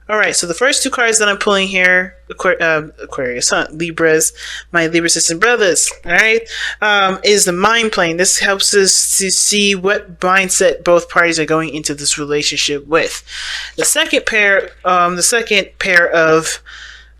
All right, so the first two cards that I'm pulling here, Aquarius, Libras, my Libra sisters and brothers, all right, is the mind plane. This helps us to see what mindset both parties are going into this relationship with. The second pair of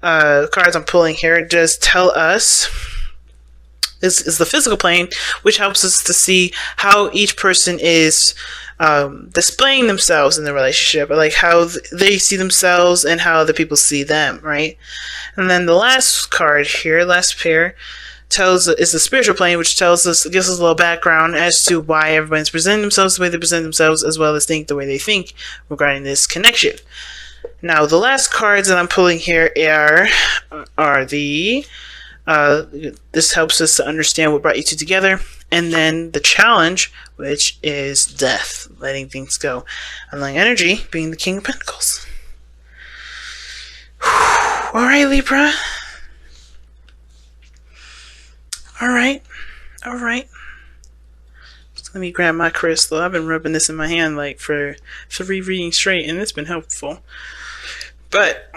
cards I'm pulling here just tell us is the physical plane, which helps us to see how each person is displaying themselves in the relationship, or like how they see themselves and how other people see them, right? And then the last card here, last pair, is the spiritual plane, which gives us a little background as to why everyone's presenting themselves the way they present themselves, as well as think the way they think regarding this connection. Now, the last cards that I'm pulling here are the this helps us to understand what brought you two together. And then the challenge, which is death, letting things go. Unlike energy, being the King of Pentacles. All right, Libra. All right. Just let me grab my crystal. I've been rubbing this in my hand like for 3 readings straight, and it's been helpful. But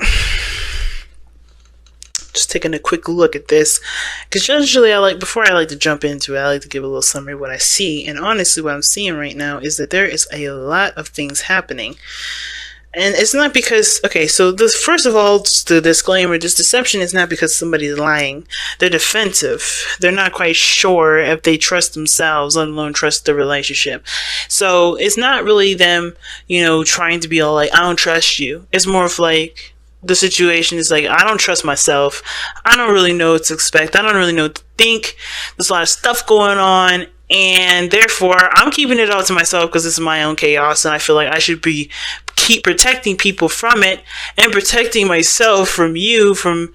just taking a quick look at this, because usually before I like to jump into it, I like to give a little summary of what I see. And honestly, what I'm seeing right now is that there is a lot of things happening. And it's not because, okay, so first of all, the disclaimer, this deception is not because somebody's lying. They're defensive. They're not quite sure if they trust themselves, let alone trust the relationship. So it's not really them, trying to be all like, I don't trust you. It's more of like, the situation is like, I don't trust myself. I don't really know what to expect. I don't really know what to think. There's a lot of stuff going on. And therefore, I'm keeping it all to myself because it's my own chaos. And I feel like I should keep protecting people from it and protecting myself from you, from,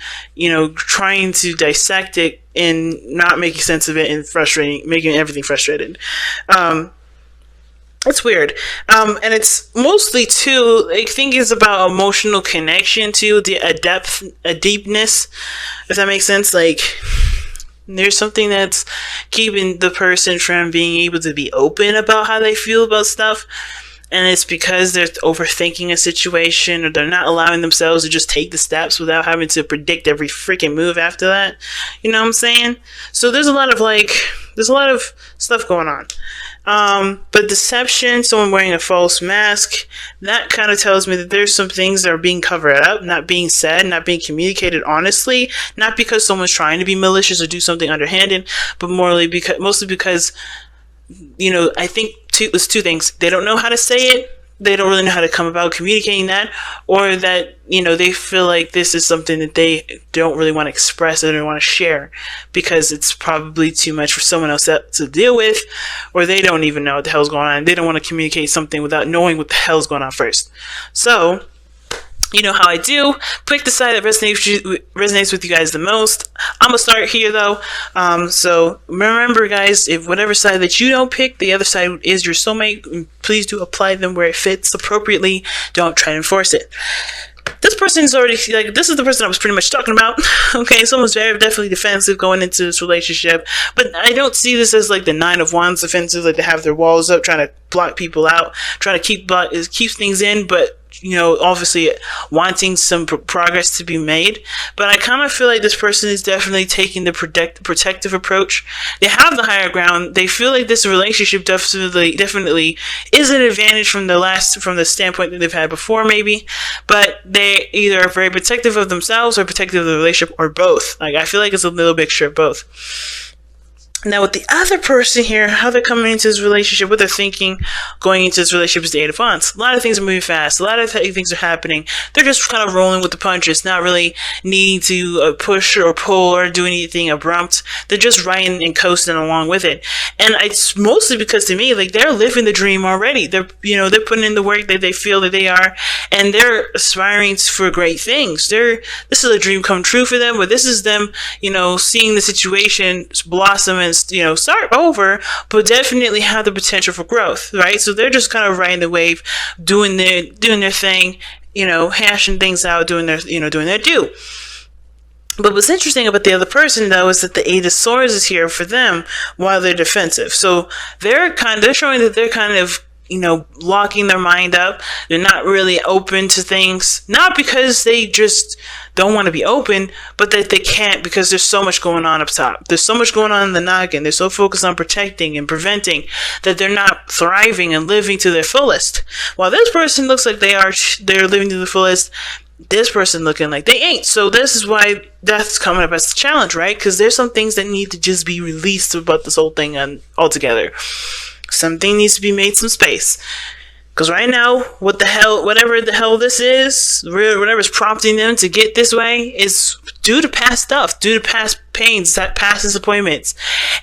trying to dissect it and not making sense of it and making everything frustrated. It's weird. And it's mostly too, I think it's about emotional connection too, a deepness, if that makes sense. Like, there's something that's keeping the person from being able to be open about how they feel about stuff. And it's because they're overthinking a situation, or they're not allowing themselves to just take the steps without having to predict every freaking move after that. You know what I'm saying? So there's a lot of stuff going on. But deception, someone wearing a false mask, that kind of tells me that there's some things that are being covered up, not being said, not being communicated honestly, not because someone's trying to be malicious or do something underhanded, but mostly because, I think it's two things. They don't know how to say it. They don't really know how to come about communicating that, or that, they feel like this is something that they don't really want to express or don't want to share because it's probably too much for someone else to deal with, or they don't even know what the hell's going on. They don't want to communicate something without knowing what the hell's going on first. So, you know how I do. Pick the side that resonates with you guys the most. I'm going to start here, though. So remember, guys, if whatever side that you don't pick, the other side is your soulmate, please do apply them where it fits appropriately. Don't try to enforce it. This person's already, this is the person I was pretty much talking about. Okay, someone's very definitely defensive going into this relationship. But I don't see this as like the 9 of Wands defensive, like they have their walls up, trying to block people out, trying to keep things in, but obviously wanting some progress to be made. But I kind of feel like this person is definitely taking the protective approach. They have the higher ground. They feel like this relationship definitely is an advantage from the standpoint that they've had before, maybe. But they either are very protective of themselves or protective of the relationship, or both. Like, I feel like it's a little mixture of both. Now, with the other person here, how they're coming into this relationship, what they're thinking going into this relationship is the 8 of Wands. A lot of things are moving fast. A lot of things are happening. They're just kind of rolling with the punches, not really needing to push or pull or do anything abrupt. They're just riding and coasting along with it. And it's mostly because, to me, like, they're living the dream already. They're putting in the work that they feel that they are, and they're aspiring for great things. This is a dream come true for them, but this is them, seeing the situation blossom and start over, but definitely have the potential for growth, right? So they're just kind of riding the wave, doing their thing, hashing things out, doing their due. But what's interesting about the other person, though, is that the 8 of Swords is here for them while they're defensive. So they're showing that they're kind of locking their mind up. They're not really open to things, not because they just don't want to be open, but that they can't because there's so much going on up top. There's so much going on in the noggin. They're so focused on protecting and preventing that they're not thriving and living to their fullest. While this person looks like they're living to the fullest, this person looking like they ain't. So this is why that's coming up as a challenge, right? Because there's some things that need to just be released about this whole thing altogether. Something needs to be made some space. Because right now, whatever the hell this is, whatever's prompting them to get this way is due to past stuff, due to past pains, past disappointments.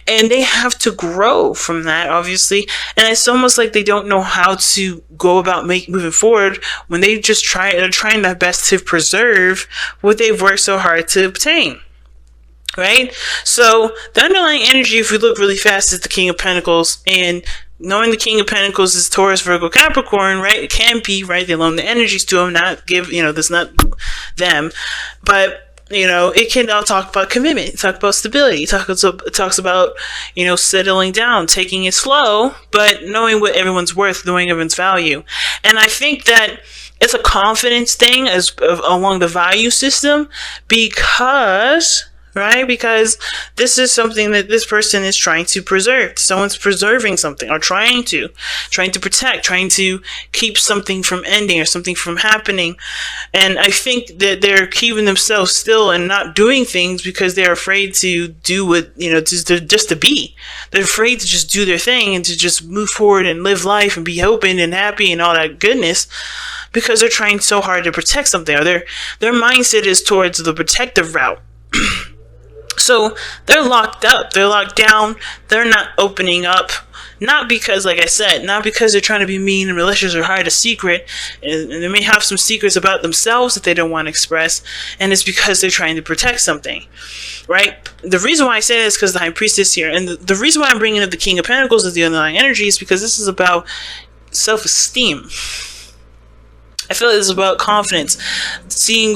And they have to grow from that, obviously. And it's almost like they don't know how to go about moving forward when they're trying their best to preserve what they've worked so hard to obtain. Right? So the underlying energy, if we look really fast, is the King of Pentacles, and knowing the King of Pentacles is Taurus, Virgo, Capricorn, right? It can be, right? They loan the energies to them, that's not them, but it can all talk about commitment, talk about stability, it talks about settling down, taking it slow, but knowing what everyone's worth, knowing everyone's value. And I think that it's a confidence thing along the value system, because this is something that this person is trying to preserve. Someone's preserving something, or trying to protect, trying to keep something from ending or something from happening. And I think that they're keeping themselves still and not doing things because they're afraid to do what, just to be. They're afraid to just do their thing and to just move forward and live life and be open and happy and all that goodness, because they're trying so hard to protect something, or their mindset is towards the protective route. So they're locked up, they're locked down, they're not opening up, not because, like I said, not because they're trying to be mean and malicious or hide a secret, and they may have some secrets about themselves that they don't want to express, and it's because they're trying to protect something, right? The reason why I say this is because the High Priestess here, and the reason why I'm bringing up the King of Pentacles as the underlying energy is because this is about self-esteem. I feel it's about confidence, seeing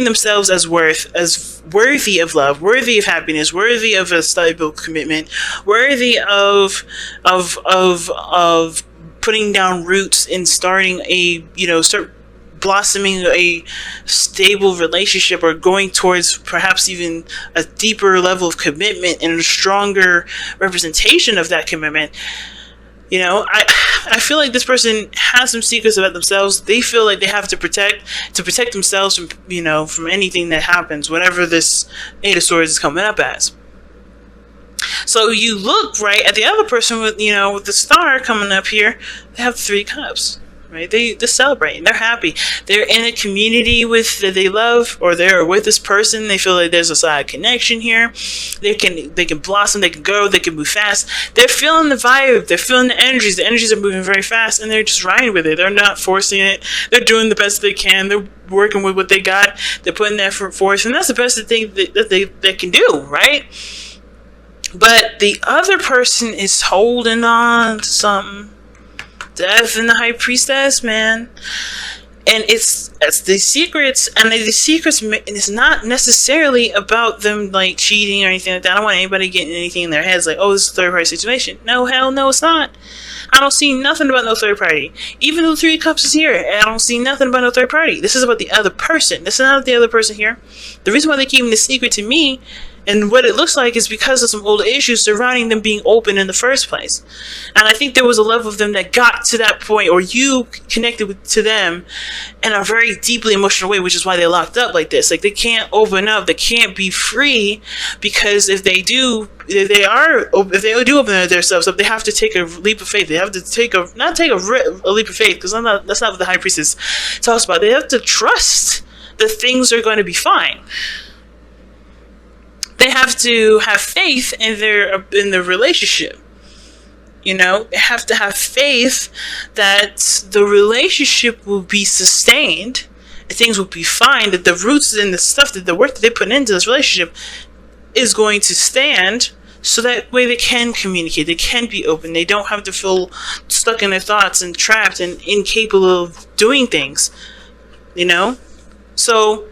themselves as worthy of love, worthy of happiness, worthy of a stable commitment, worthy of putting down roots and starting start blossoming a stable relationship, or going towards perhaps even a deeper level of commitment and a stronger representation of that commitment. I feel like this person has some secrets about themselves. They feel like they have to protect themselves from anything that happens, whatever this Eight of Swords is coming up as. So you look right at the other person with the Star coming up here. They have 3 cups. Right? They're celebrating. They're happy. They're in a community that they love, or they're with this person. They feel like there's a side connection here. They can blossom. They can grow. They can move fast. They're feeling the vibe. They're feeling the energies. The energies are moving very fast, and they're just riding with it. They're not forcing it. They're doing the best they can. They're working with what they got. They're putting that effort forth, and that's the best thing that they can do, right? But the other person is holding on to something. Death and the High Priestess, man. And it's the secrets, and the secrets, it's not necessarily about them like cheating or anything like that. I don't want anybody getting anything in their heads like, oh, this is a third party situation. No, hell no, it's not. I don't see nothing about no third party. Even though 3 cups is here, I don't see nothing about no third party. This is about the other person. This is not the other person here. The reason why they're keeping this secret to me and what it looks like is because of some old issues surrounding them being open in the first place. And I think there was a level of them that got to that point, or you connected to them in a very deeply emotional way, which is why they're locked up like this. Like, they can't open up, they can't be free, because if they do open themselves up, they have to take a leap of faith. They have to not take a leap of faith, because that's not what the High Priestess talks about. They have to trust that things are going to be fine. They have to have faith in their relationship. They have to have faith that the relationship will be sustained, things will be fine, that the roots and the stuff, that the work that they put into this relationship is going to stand, so that way they can communicate, they can be open, they don't have to feel stuck in their thoughts and trapped and incapable of doing things, So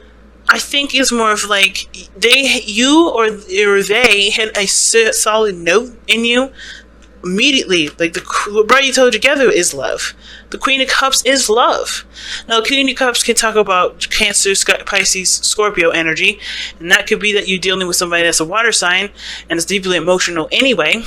I think it's more of like you or they had a solid note in you, immediately, like what brought you two together is love. The Queen of Cups is love. Now, the Queen of Cups can talk about Cancer, Pisces, Scorpio energy, and that could be that you're dealing with somebody that's a water sign and is deeply emotional anyway.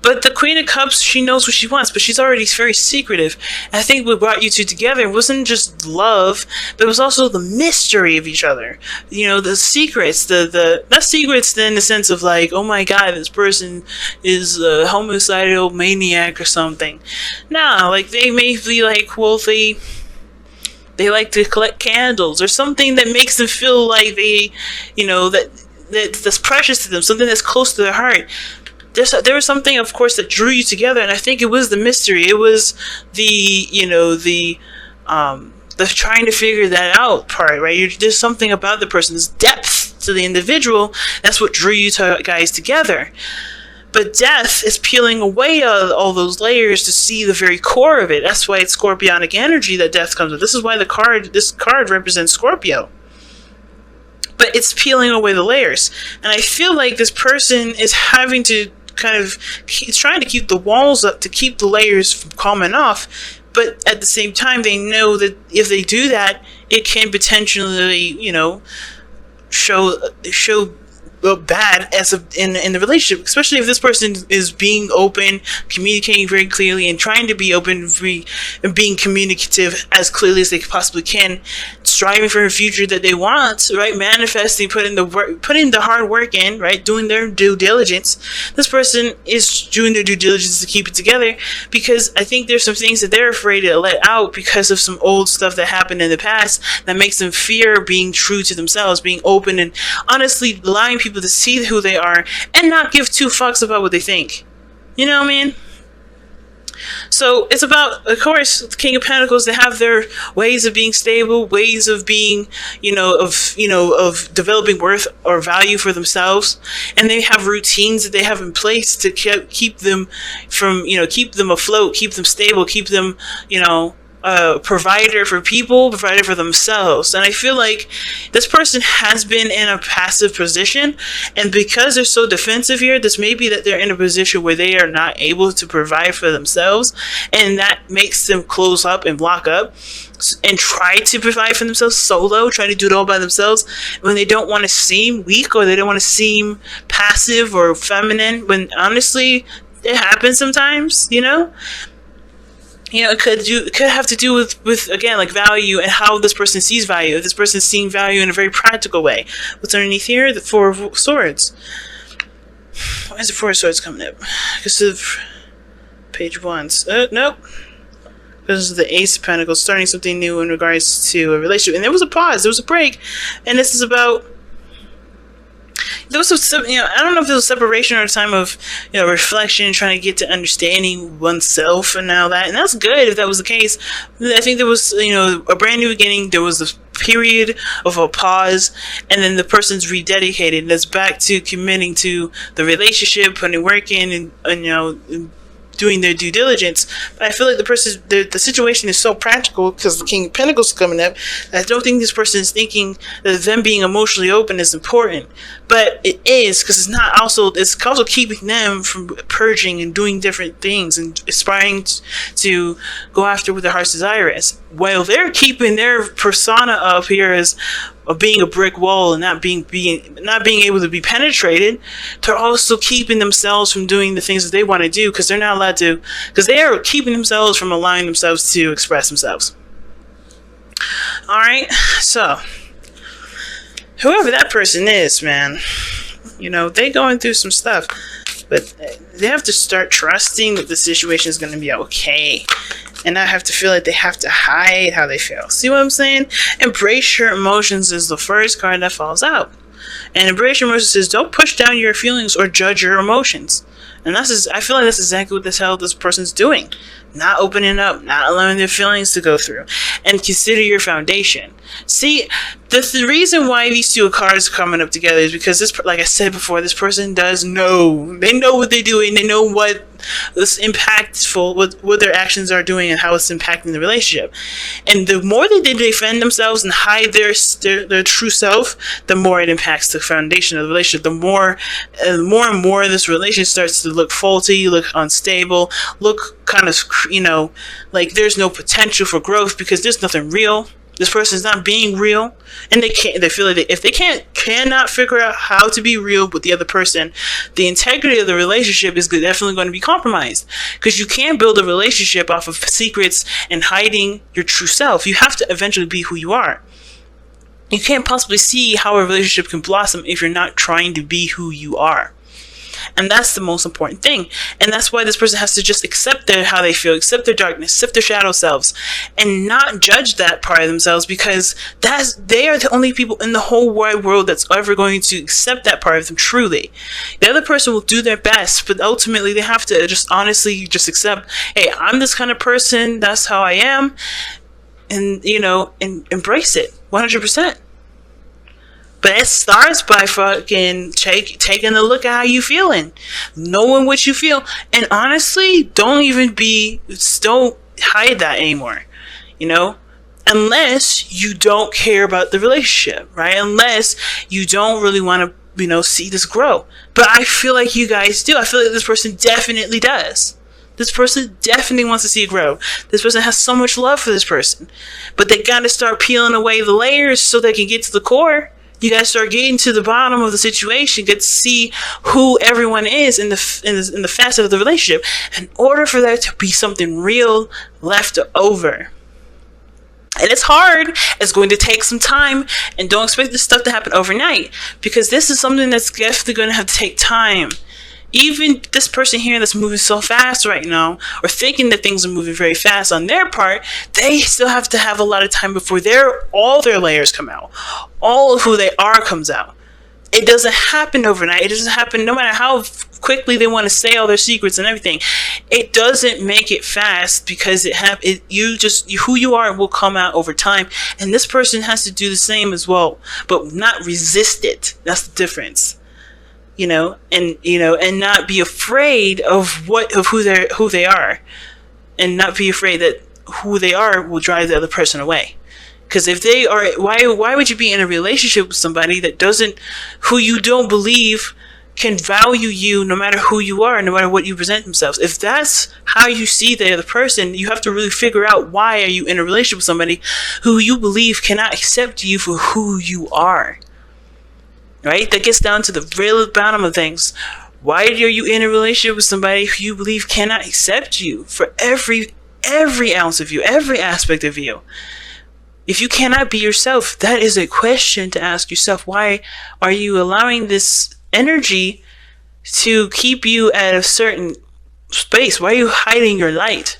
But the Queen of Cups, she knows what she wants, but she's already very secretive. And I think what brought you two together wasn't just love, but it was also the mystery of each other. You know, the secrets, not secrets in the sense of like, oh my god, this person is a homicidal maniac or something. No, like they may be like, well, they like to collect candles or something that makes them feel like they, you know, that's precious to them, something that's close to their heart. There was something, of course, that drew you together, and I think it was the mystery. It was the trying to figure that out part, right? There's something about the person's depth to the individual. That's what drew you guys together. But death is peeling away all those layers to see the very core of it. That's why it's scorpionic energy that death comes with. This is why this card represents Scorpio. But it's peeling away the layers. And I feel like this person is having to it's trying to keep the walls up to keep the layers from coming off, but at the same time they know that if they do that, it can potentially, you know, show bad in the relationship, especially if this person is being open, communicating very clearly, and trying to be open and being communicative as clearly as they possibly can, striving for a future that they want, right? Manifesting, putting the hard work in, right? Doing their due diligence. This person is doing their due diligence to keep it together, because I think there's some things that they're afraid to let out because of some old stuff that happened in the past that makes them fear being true to themselves, being open and honestly allowing people to see who they are and not give two fucks about what they think. You know what I mean? So it's about, of course, the King of Pentacles. They have their ways of being stable, ways of being, of developing worth or value for themselves, and they have routines that they have in place to keep them from, keep them afloat, keep them stable, keep them, provider for people, provider for themselves. And I feel like this person has been in a passive position, and because they're so defensive here, this may be that they're in a position where they are not able to provide for themselves, and that makes them close up and block up and try to provide for themselves solo, try to do it all by themselves when they don't want to seem weak or they don't want to seem passive or feminine, when honestly it happens sometimes. It could have to do with again, like value and how this person sees value. If this person is seeing value in a very practical way. What's underneath here? The Four of Swords. Why is the Four of Swords coming up? Because of page 1. Nope. Because of the Ace of Pentacles, starting something new in regards to a relationship. And there was a pause. There was a break. And this is about... There was some, I don't know if there was separation or a time of, reflection, trying to get to understanding oneself and all that. And that's good if that was the case. I think there was, a brand new beginning. There was a period of a pause, and then the person's rededicated. That's back to committing to the relationship, putting work in, and doing their due diligence. But I feel like the situation is so practical because the King of Pentacles is coming up. I don't think this person is thinking that them being emotionally open is important, but it is, because it's also keeping them from purging and doing different things and aspiring to go after what their heart's desire is, while they're keeping their persona up here as of being a brick wall and not being able to be penetrated. They're also keeping themselves from doing the things that they want to do because they're not allowed to, because they are keeping themselves from allowing themselves to express themselves. Alright, so whoever that person is, man, they're going through some stuff, but they have to start trusting that the situation is going to be okay, and not have to feel like they have to hide how they feel. See what I'm saying? Embrace your emotions is the first card that falls out. And embrace your emotions says, don't push down your feelings or judge your emotions. And I feel like that's exactly what the hell this person's doing. Not opening up, not allowing their feelings to go through. And consider your foundation. See, the reason why these two cards are coming up together is because this, like I said before, this person does know. They know what they're doing. They know what it's impactful what their actions are doing and how it's impacting the relationship. And the more they defend themselves and hide their true self, the more it impacts the foundation of the relationship. The more and more this relationship starts to look faulty, look unstable, look kind of, like there's no potential for growth because there's nothing real. This person's not being real, and they feel like if they cannot figure out how to be real with the other person, the integrity of the relationship is definitely going to be compromised, because you can't build a relationship off of secrets and hiding your true self. You have to eventually be who you are. You can't possibly see how a relationship can blossom if you're not trying to be who you are. And that's the most important thing. And that's why this person has to just accept how they feel, accept their darkness, accept their shadow selves, and not judge that part of themselves, because they are the only people in the whole wide world that's ever going to accept that part of them truly. The other person will do their best, but ultimately they have to just honestly just accept, hey, I'm this kind of person, that's how I am, and and embrace it 100%. But it starts by fucking taking a look at how you feeling, knowing what you feel, and honestly, don't hide that anymore, unless you don't care about the relationship, right? Unless you don't really want to, see this grow. But I feel like you guys do. I feel like this person definitely does. This person definitely wants to see it grow. This person has so much love for this person, but they got to start peeling away the layers so they can get to the core. You guys start getting to the bottom of the situation, get to see who everyone is in the facet of the relationship, in order for there to be something real left over. And it's hard. It's going to take some time, and don't expect this stuff to happen overnight, because this is something that's definitely going to have to take time. Even this person here that's moving so fast right now, or thinking that things are moving very fast on their part, they still have to have a lot of time before all their layers come out. All of who they are comes out. It doesn't happen overnight. It doesn't happen no matter how quickly they want to say all their secrets and everything. It doesn't make it fast, because who you are will come out over time. And this person has to do the same as well, but not resist it. That's the difference. And not be afraid of who they are, and not be afraid that who they are will drive the other person away. Because if they are, why would you be in a relationship with somebody who you don't believe can value you, no matter who you are, no matter what you present themselves? If that's how you see the other person, you have to really figure out, why are you in a relationship with somebody who you believe cannot accept you for who you are? Right? That gets down to the real bottom of things. Why are you in a relationship with somebody who you believe cannot accept you for every ounce of you, every aspect of you? If you cannot be yourself, that is a question to ask yourself. Why are you allowing this energy to keep you at a certain space? Why are you hiding your light?